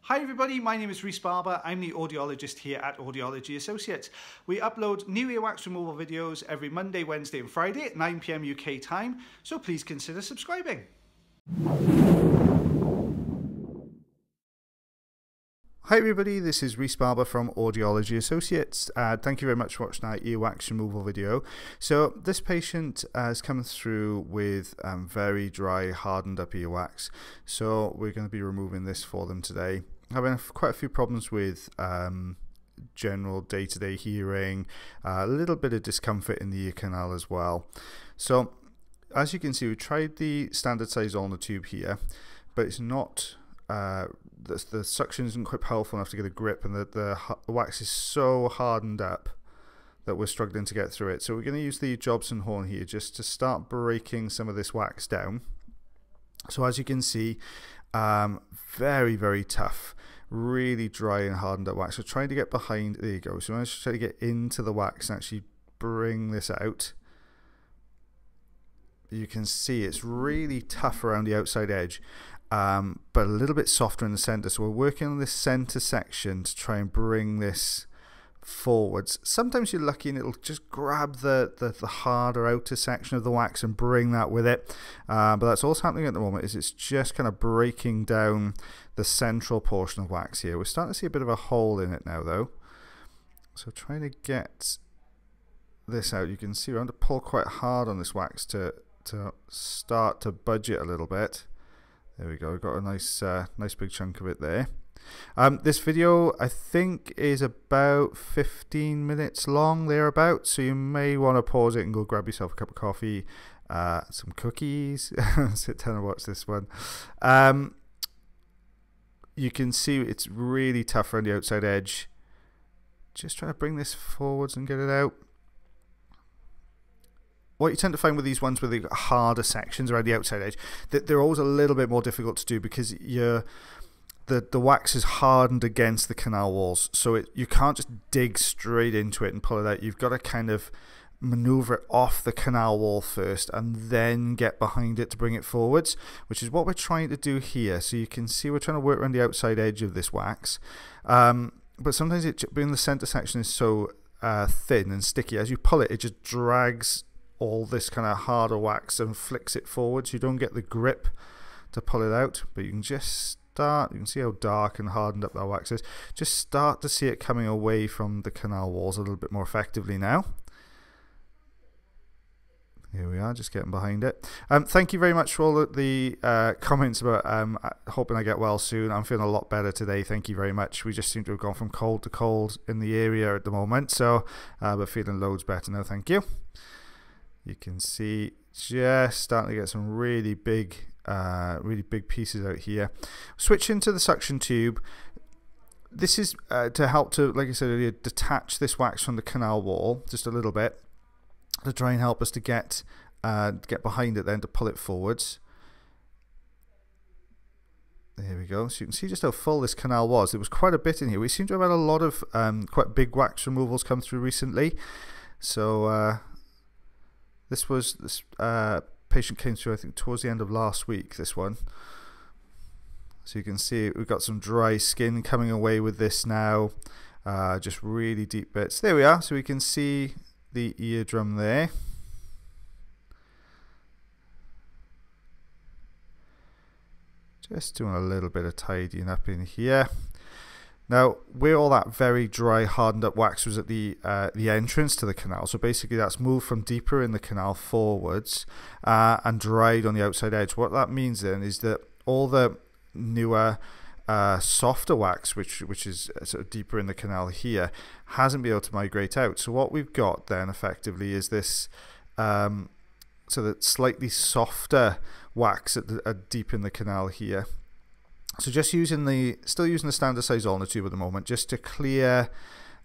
Hi everybody, my name is Rhys Barber. I'm the audiologist here at Audiology Associates. We upload new earwax removal videos every Monday, Wednesday and Friday at 9 PM UK time, so please consider subscribing. Hi everybody, this is Rhys Barber from Audiology Associates. Thank you very much for watching our earwax removal video. So this patient has come through with very dry, hardened up earwax. So we're going to be removing this for them today. Having quite a few problems with general day-to-day hearing, a little bit of discomfort in the ear canal as well. So as you can see, we tried the standard size ulnar tube here, but it's not the suction isn't quite powerful enough to get a grip, and the wax is so hardened up that we're struggling to get through it. So we're going to use the Jobson horn here just to start breaking some of this wax down. So as you can see, very tough, really dry and hardened up wax. So trying to get behind, there you go. So I'm going to try to get into the wax and actually bring this out. You can see it's really tough around the outside edge, but a little bit softer in the center. So we're working on this center section to try and bring this forwards. Sometimes you're lucky and it'll just grab the harder outer section of the wax and bring that with it, but that's all that's happening at the moment, is it's just kind of breaking down the central portion of wax here. We're starting to see a bit of a hole in it now though, so trying to get this out. You can see we're having to pull quite hard on this wax to start to budge it a little bit. There we go, we've got a nice big chunk of it there. This video I think is about 15 minutes long, thereabouts, so you may want to pause it and go grab yourself a cup of coffee, some cookies, sit down and watch this one. You can see it's really tough around the outside edge. Just trying to bring this forwards and get it out. What you tend to find with these ones with the harder sections around the outside edge, that they're always a little bit more difficult to do because the wax is hardened against the canal walls, so you can't just dig straight into it and pull it out. You've got to kind of maneuver it off the canal wall first and then get behind it to bring it forwards, which is what we're trying to do here. So you can see we're trying to work around the outside edge of this wax, but sometimes being the center section is so thin and sticky, as you pull it, it just drags all this kind of harder wax and flicks it forward, so you don't get the grip to pull it out. But you can just start, you can see how dark and hardened up that wax is, just start to see it coming away from the canal walls a little bit more effectively now. Here we are, just getting behind it. Thank you very much for all the comments about hoping I get well soon. I'm feeling a lot better today, thank you very much. We just seem to have gone from cold to cold in the area at the moment, so we're feeling loads better now, thank you. You can see just starting to get some really big pieces out here. Switching to the suction tube. This is to help to, like I said earlier, detach this wax from the canal wall just a little bit, to try and help us to get behind it, then to pull it forwards. There we go. So you can see just how full this canal was. There was quite a bit in here. We seem to have had a lot of quite big wax removals come through recently. So this patient came through, I think, towards the end of last week, this one. So you can see we've got some dry skin coming away with this now, just really deep bits. There we are, so we can see the eardrum there. Just doing a little bit of tidying up in here. Now, where all that very dry, hardened up wax was at the entrance to the canal, so basically that's moved from deeper in the canal forwards and dried on the outside edge. What that means then is that all the newer, softer wax, which is sort of deeper in the canal here, hasn't been able to migrate out. So what we've got then effectively is this so that slightly softer wax at deep in the canal here. So just still using the standard size ulnar tube at the moment, just to clear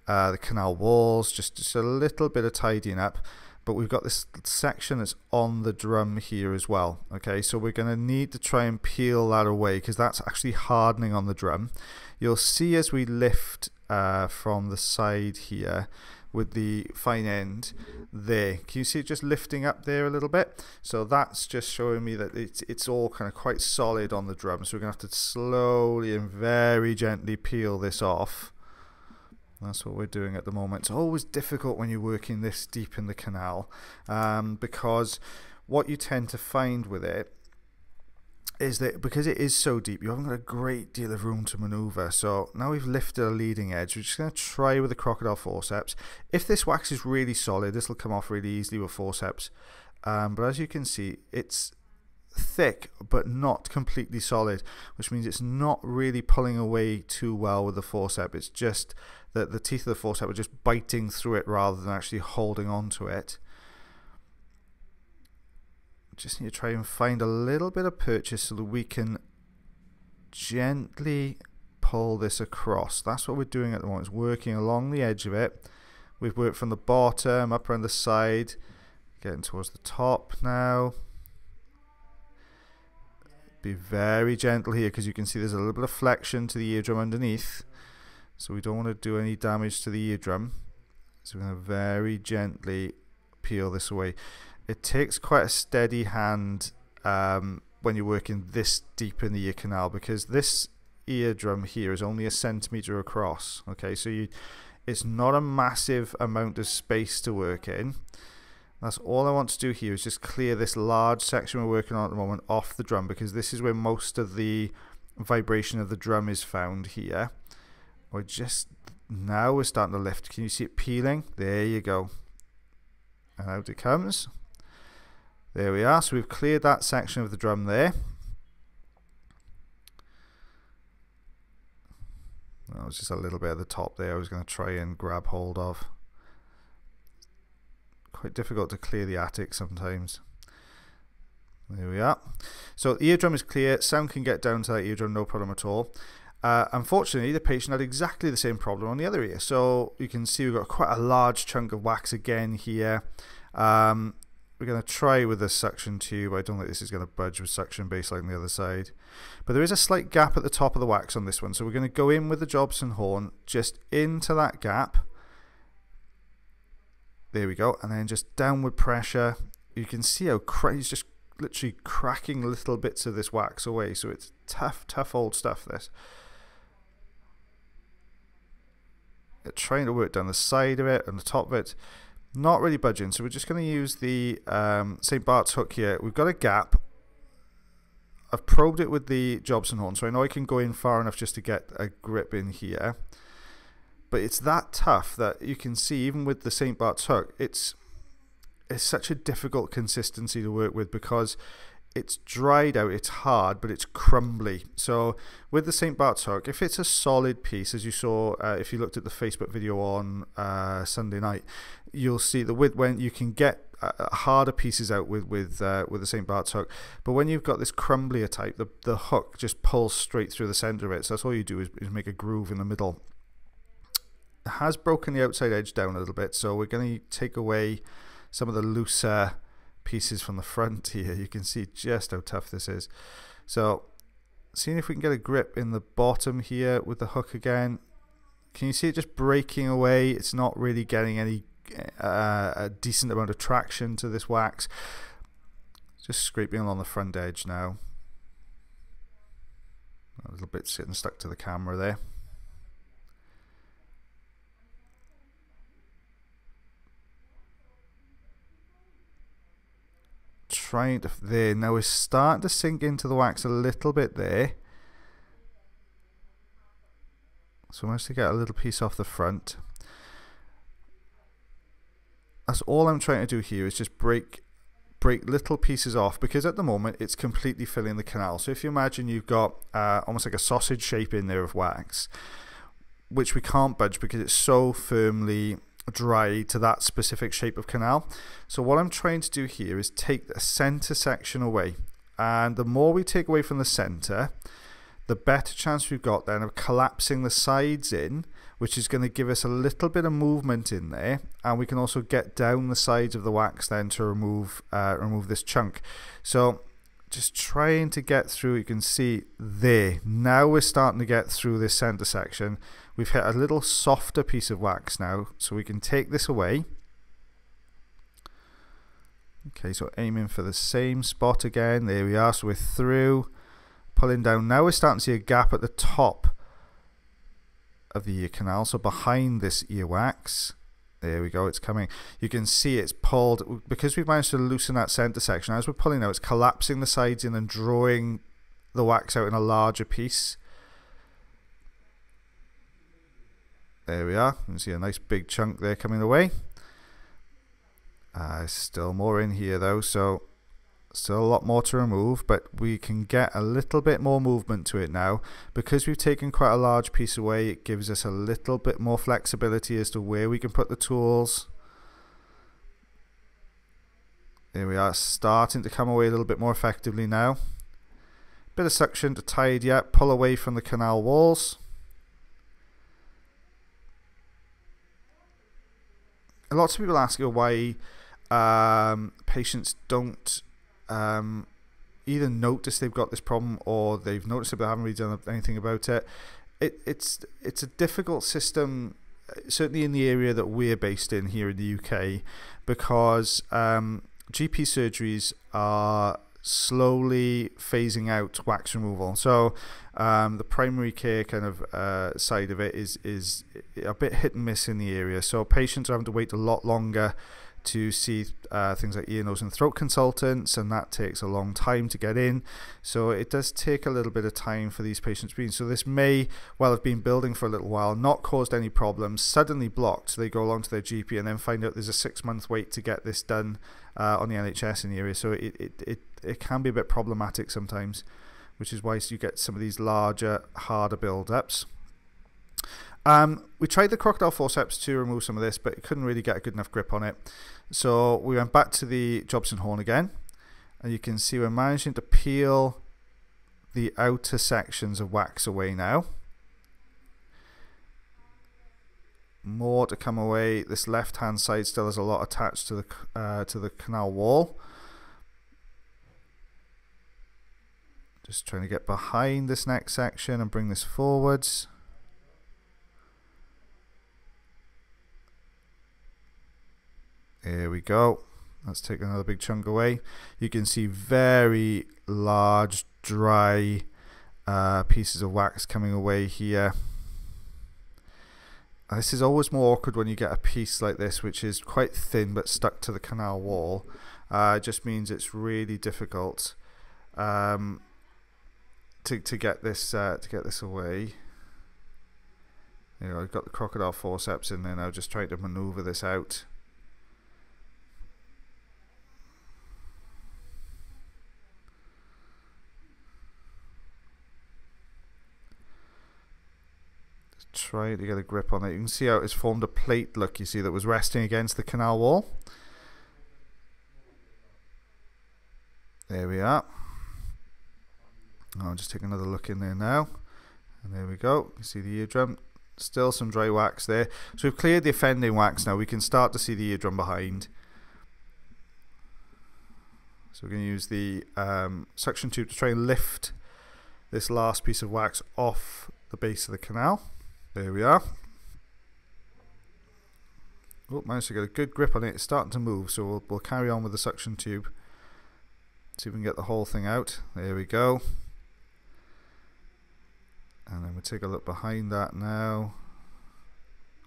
the canal walls, just a little bit of tidying up. But we've got this section that's on the drum here as well. Okay, so we're going to need to try and peel that away because that's actually hardening on the drum. You'll see as we lift from the side here, with the fine end there. Can you see it just lifting up there a little bit? So that's just showing me that it's all kind of quite solid on the drum. So we're going to have to slowly and very gently peel this off. That's what we're doing at the moment. It's always difficult when you're working this deep in the canal, because what you tend to find with it is that because it is so deep, you haven't got a great deal of room to maneuver. So now we've lifted a leading edge. We're just going to try with the crocodile forceps. If this wax is really solid, this will come off really easily with forceps. But as you can see, it's thick but not completely solid, which means it's not really pulling away too well with the forceps. It's just that the teeth of the forceps are just biting through it rather than actually holding on to it. Just need to try and find a little bit of purchase so that we can gently pull this across. That's what we're doing at the moment, is working along the edge of it. We've worked from the bottom up around the side, getting towards the top now. Be very gentle here because you can see there's a little bit of flexion to the eardrum underneath, so we don't want to do any damage to the eardrum. So we're going to very gently peel this away. It takes quite a steady hand when you're working this deep in the ear canal, because this eardrum here is only 1 centimeter across. Okay, so it's not a massive amount of space to work in. That's all I want to do here, is just clear this large section we're working on at the moment off the drum, because this is where most of the vibration of the drum is found here. We're starting to lift. Can you see it peeling? There you go. And out it comes. There we are. So we've cleared that section of the drum there. That was just a little bit at the top there I was going to try and grab hold of. Quite difficult to clear the attic sometimes. There we are. So the eardrum is clear. Sound can get down to that eardrum, no problem at all. Unfortunately, the patient had exactly the same problem on the other ear. So you can see we've got quite a large chunk of wax again here. We're going to try with this suction tube. I don't think this is going to budge with suction base like on the other side. But there is a slight gap at the top of the wax on this one. So we're going to go in with the Jobson horn just into that gap. There we go. And then just downward pressure. You can see how he's just literally cracking little bits of this wax away. So it's tough old stuff, this. Trying to work down the side of it and the top of it. Not really budging, so we're just going to use the St. Bart's hook here. We've got a gap. I've probed it with the Jobson horn, so I know I can go in far enough just to get a grip in here. But it's that tough that you can see, even with the St. Bart's hook, it's such a difficult consistency to work with, because it's dried out, it's hard, but it's crumbly. So with the St. Bart's hook, if it's a solid piece, as you saw if you looked at the Facebook video on Sunday night, you'll see that when you can get harder pieces out with the St. Bart's hook, but when you've got this crumblier type, the hook just pulls straight through the center of it. So that's all you do is make a groove in the middle. It has broken the outside edge down a little bit, so we're going to take away some of the looser pieces from the front here. You can see just how tough this is. So seeing if we can get a grip in the bottom here with the hook again. Can you see it just breaking away? It's not really getting any a decent amount of traction to this wax. Just scraping along the front edge now. A little bit sitting stuck to the camera there. Trying to there. Now we're starting to sink into the wax a little bit there. So I managed to get a little piece off the front. That's all I'm trying to do here, is just break little pieces off, because at the moment it's completely filling the canal. So if you imagine you've got almost like a sausage shape in there of wax, which we can't budge because it's so firmly dry to that specific shape of canal. So what I'm trying to do here is take the center section away, and the more we take away from the center, the better chance we've got then of collapsing the sides in, which is going to give us a little bit of movement in there, and we can also get down the sides of the wax then to remove this chunk. So just trying to get through. You can see there, now we're starting to get through this center section. We've hit a little softer piece of wax now, so we can take this away. Okay, so aiming for the same spot again. There we are. So we're through, pulling down. Now we're starting to see a gap at the top of the ear canal, so behind this earwax. There we go, it's coming. You can see it's pulled, because we've managed to loosen that center section. As we're pulling now, it's collapsing the sides in and drawing the wax out in a larger piece. There we are. You can see a nice big chunk there coming away. Still more in here though, so still a lot more to remove, but we can get a little bit more movement to it now. Because we've taken quite a large piece away, it gives us a little bit more flexibility as to where we can put the tools. There we are, starting to come away a little bit more effectively now. Bit of suction to tidy up, pull away from the canal walls. Lots of people ask you why patients don't either notice they've got this problem, or they've noticed it but haven't really done anything about it. It's a difficult system, certainly in the area that we're based in here in the UK, because GP surgeries are slowly phasing out wax removal. So the primary care kind of side of it is a bit hit and miss in the area. So patients are having to wait a lot longer to see things like ear, nose and throat consultants, and that takes a long time to get in. So it does take a little bit of time for these patients being. So this may well have been building for a little while, not caused any problems, suddenly blocked. So they go along to their GP and then find out there's a 6-month wait to get this done on the NHS in the area. So it can be a bit problematic sometimes, which is why you get some of these larger, harder build-ups. We tried the crocodile forceps to remove some of this, but it couldn't really get a good enough grip on it. So we went back to the Jobson horn again, and you can see we're managing to peel the outer sections of wax away now. More to come away. This left hand side still has a lot attached to the canal wall. Just trying to get behind this next section and bring this forwards. There we go. Let's take another big chunk away. You can see very large, dry pieces of wax coming away here. This is always more awkward when you get a piece like this, which is quite thin but stuck to the canal wall. It just means it's really difficult to get this away. You know, I've got the crocodile forceps in there now, just trying to maneuver this out. Trying to get a grip on it. You can see how it's formed a plate look, you see, that was resting against the canal wall. There we are. I'll just take another look in there now. And there we go. You see the eardrum. Still some dry wax there. So we've cleared the offending wax now. We can start to see the eardrum behind. So we're going to use the suction tube to try and lift this last piece of wax off the base of the canal. There we are. Oh, managed to get a good grip on it. It's starting to move, so we'll carry on with the suction tube. See if we can get the whole thing out. There we go. And then we'll take a look behind that now.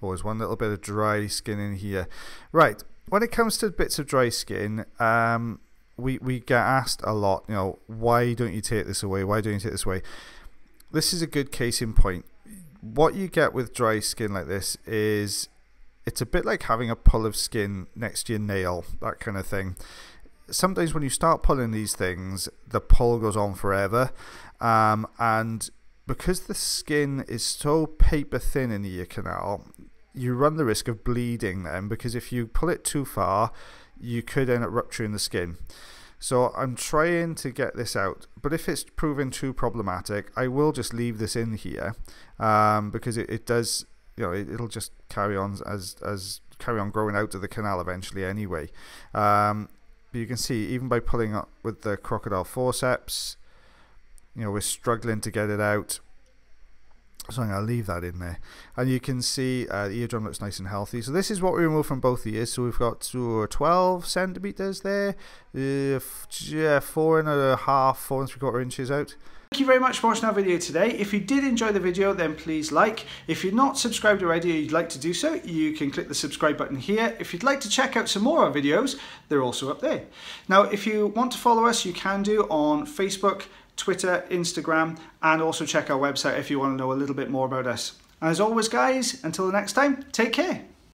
Oh, there's one little bit of dry skin in here. Right, when it comes to bits of dry skin, we get asked a lot, you know, why don't you take this away? Why don't you take this away? This is a good case in point. What you get with dry skin like this is it's a bit like having a pull of skin next to your nail, that kind of thing. Sometimes when you start pulling these things, the pull goes on forever, and because the skin is so paper thin in the ear canal, you run the risk of bleeding then, because if you pull it too far, you could end up rupturing the skin. So I'm trying to get this out, but if it's proven too problematic, I will just leave this in here, because it does, you know, it'll just carry on as carry on growing out of the canal eventually anyway. But you can see, even by pulling up with the crocodile forceps, you know, we're struggling to get it out. So I'm going to leave that in there. And you can see the eardrum looks nice and healthy. So this is what we removed from both ears. So we've got 12 centimeters there, 4.5, 4.75 inches out. Thank you very much for watching our video today. If you did enjoy the video, then please like. If you're not subscribed already or you'd like to do so, you can click the subscribe button here. If you'd like to check out some more of our videos, they're also up there. Now, if you want to follow us, you can do on Facebook, Twitter, Instagram, and also check our website if you want to know a little bit more about us. As always, guys, until the next time, take care.